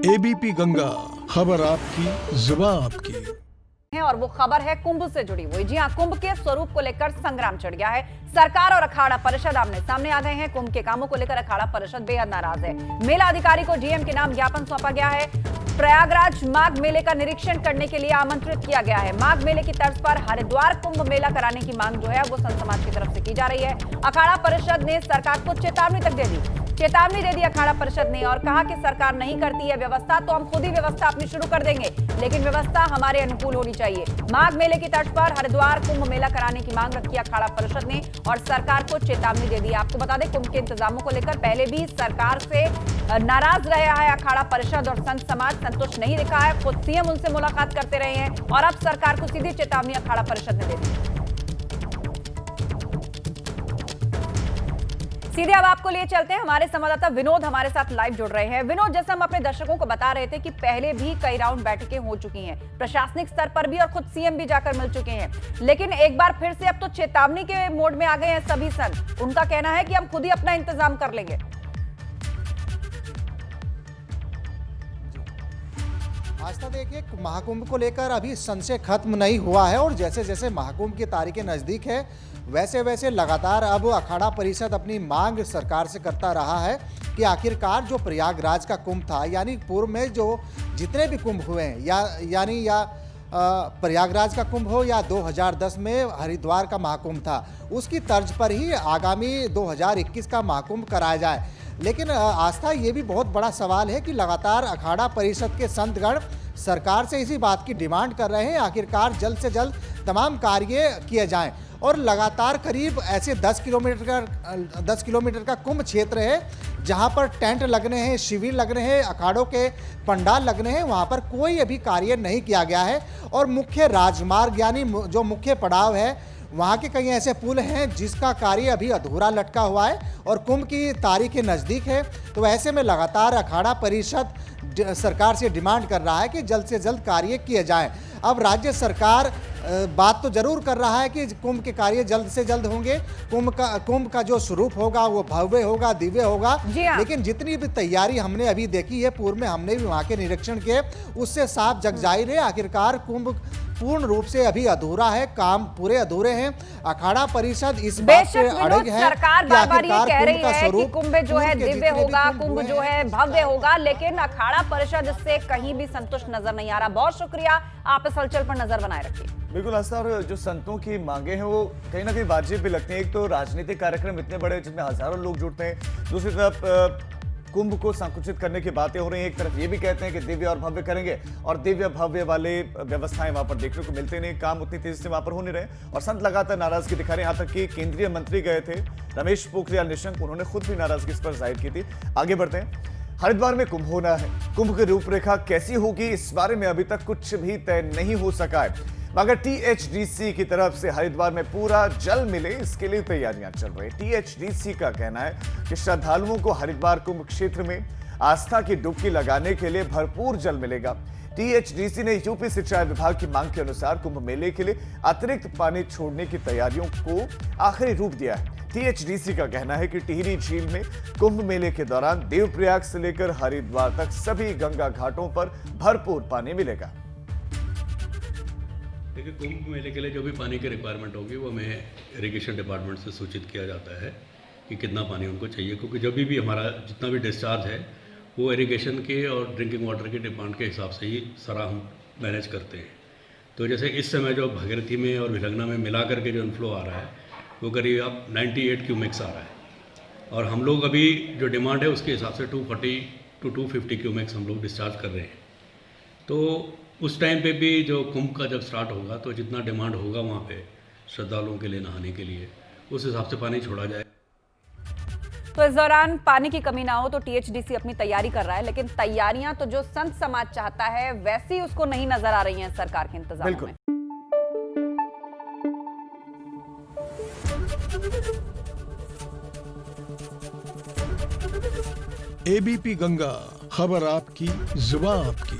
ABP Ganga, खबर आपकी, जुबान आपकी है। और वो खबर है कुंभ से जुड़ी हुई। जी हां, कुंभ के स्वरूप को लेकर संग्राम छिड़ गया है। सरकार और अखाड़ा परिषद आमने सामने आ गए हैं। कुंभ के कामों को लेकर अखाड़ा परिषद बेहद नाराज है। मेला अधिकारी को जीएम के नाम ज्ञापन सौंपा गया है। प्रयागराज माघ मेले का निरीक्षण करने के लिए आमंत्रित किया गया है। माघ मेले की तर्ज पर हरिद्वार कुंभ मेला कराने की मांग जो है वो संत समाज की तरफ से की जा रही है। अखाड़ा परिषद ने सरकार को चेतावनी तक दे दी अखाड़ा परिषद ने, और कहा कि सरकार नहीं करती है व्यवस्था तो हम खुद ही व्यवस्था अपनी शुरू कर देंगे, लेकिन व्यवस्था हमारे अनुकूल होनी चाहिए। माघ मेले की तर्ज पर हरिद्वार कुंभ मेला कराने की मांग रखी अखाड़ा परिषद ने और सरकार को चेतावनी दे दी। आपको बता दें, कुंभ के इंतजामों को लेकर पहले भी सरकार से नाराज रहा है अखाड़ा परिषद और संत समाज संतुष्ट नहीं दिखा है। खुद सीएम उनसे मुलाकात करते रहे हैं और अब सरकार को सीधी चेतावनी अखाड़ा परिषद ने दे दी। सीधे अब आपको लिए चलते हैं, हमारे संवाददाता विनोद हमारे साथ लाइव जुड़ रहे हैं। विनोद, जैसे हम अपने दर्शकों को बता रहे थे कि पहले भी कई राउंड बैठकें हो चुकी हैं, प्रशासनिक स्तर पर भी, और खुद सीएम भी जाकर मिल चुके हैं, लेकिन एक बार फिर से अब तो चेतावनी के मोड में आ गए हैं सभी संत। उनका कहना है कि हम खुद ही अपना इंतजाम कर लेंगे। आस्था, देखिए, महाकुंभ को लेकर अभी संशय खत्म नहीं हुआ है और जैसे जैसे महाकुंभ की तारीखें नज़दीक है वैसे वैसे लगातार अब अखाड़ा परिषद अपनी मांग सरकार से करता रहा है कि आखिरकार जो प्रयागराज का कुंभ था, यानी पूर्व में जो जितने भी कुंभ हुए हैं, या प्रयागराज का कुंभ हो या 2010 में हरिद्वार का महाकुंभ था, उसकी तर्ज पर ही आगामी 2021 का महाकुंभ कराया जाए। लेकिन आस्था, ये भी बहुत बड़ा सवाल है कि लगातार अखाड़ा परिषद के संतगण सरकार से इसी बात की डिमांड कर रहे हैं, आखिरकार जल्द से जल्द तमाम कार्य किए जाएं। और लगातार करीब ऐसे 10 किलोमीटर का कुंभ क्षेत्र है जहां पर टेंट लगने हैं, शिविर लगने हैं, अखाड़ों के पंडाल लगने हैं, वहां पर कोई अभी कार्य नहीं किया गया है। और मुख्य राजमार्ग यानी जो मुख्य पड़ाव है, वहाँ के कई ऐसे पुल हैं जिसका कार्य अभी अधूरा लटका हुआ है और कुंभ की तारीखें नज़दीक है। तो ऐसे में लगातार अखाड़ा परिषद सरकार से डिमांड कर रहा है कि जल्द से जल्द कार्य किए जाएं। अब राज्य सरकार बात तो जरूर कर रहा है कि कुंभ के कार्य जल्द से जल्द होंगे, कुंभ का जो स्वरूप होगा वो भव्य होगा, दिव्य होगा, लेकिन जितनी भी तैयारी हमने अभी देखी है, पूर्व में हमने भी वहाँ के निरीक्षण किए, उससे साफ जग जाहिर है आखिरकार कुंभ पूर्ण रूप से अभी अधूरा है, काम पूरे अधूरे हैं। अखाड़ा परिषद इस बात से अड़ग है। सरकार बार-बार ये कह रही है कि कुंभ जो है दिव्य होगा, कुंभ जो है भव्य होगा, लेकिन अखाड़ा परिषद इससे कहीं भी संतुष्ट नजर नहीं आ रहा। बहुत शुक्रिया, आप इस हलचल पर नजर बनाए रखिए। बिल्कुल आस्था, और जो संतों की मांगे हैं वो कहीं ना कहीं वाजिब भी लगती है। एक तो राजनीतिक कार्यक्रम इतने बड़े जिसमें हजारों लोग जुड़ते हैं, दूसरी तरफ कुंभ को संकुचित करने की बातें हो रही हैं। एक तरफ ये भी कहते हैं कि दिव्य और भव्य करेंगे, और दिव्य भव्य वाले व्यवस्थाएं वहां पर देखने को मिलते नहीं, काम उतनी तेजी से वहां पर हो नहीं रहे, और संत लगातार नाराजगी दिखा रहे हैं। यहाँ तक कि केंद्रीय मंत्री गए थे रमेश पोखरियाल निशंक, उन्होंने खुद भी नाराजगी इस पर जाहिर की थी। आगे बढ़ते हैं, हरिद्वार में कुंभ होना है, कुंभ की रूपरेखा कैसी होगी इस बारे में अभी तक कुछ भी तय नहीं हो सका है, मगर टीएचडीसी की तरफ से हरिद्वार में पूरा जल मिले इसके लिए तैयारियां चल रही है। टीएचडीसी का कहना है कि श्रद्धालुओं को हरिद्वार कुंभ क्षेत्र में आस्था की डुबकी लगाने के लिए भरपूर जल मिलेगा। टीएचडीसी ने यूपी सिंचाई विभाग की मांग के अनुसार कुंभ मेले के लिए अतिरिक्त पानी छोड़ने की तैयारियों को आखिरी रूप दिया है। टीएचडीसी का कहना है कि टिहरी झील में कुंभ मेले के दौरान देवप्रयाग से लेकर हरिद्वार तक सभी गंगा घाटों पर भरपूर पानी मिलेगा। देखिए, कुंभ मेले के लिए जो भी पानी की रिक्वायरमेंट होगी वो हमें इरिगेशन डिपार्टमेंट से सूचित किया जाता है कि कितना पानी उनको चाहिए, क्योंकि जब भी हमारा जितना भी डिस्चार्ज है वो इरिगेशन के और ड्रिंकिंग वाटर की डिमांड के हिसाब से ही सारा हम मैनेज करते हैं। तो जैसे इस समय जो भागीरथी में और विलंगना में मिला करके जो इनफ्लो आ रहा है वो करीब अब 98 क्यूमेक्स आ रहा है, और हम लोग अभी जो डिमांड है उसके हिसाब से 240 to 250 क्यूमेक्स हम लोग डिस्चार्ज कर रहे हैं। तो उस टाइम पे भी जो कुंभ का जब स्टार्ट होगा तो जितना डिमांड होगा वहाँ पे श्रद्धालुओं के लिए नहाने के लिए, उस हिसाब से पानी छोड़ा जाए। तो इस दौरान पानी की कमी ना हो तो टीएचडीसी अपनी तैयारी कर रहा है, लेकिन तैयारियां तो जो संत समाज चाहता है वैसी उसको नहीं नजर आ रही हैं सरकार के इंतजामों में। एबीपी गंगा, खबर आपकी, जुबान आपकी।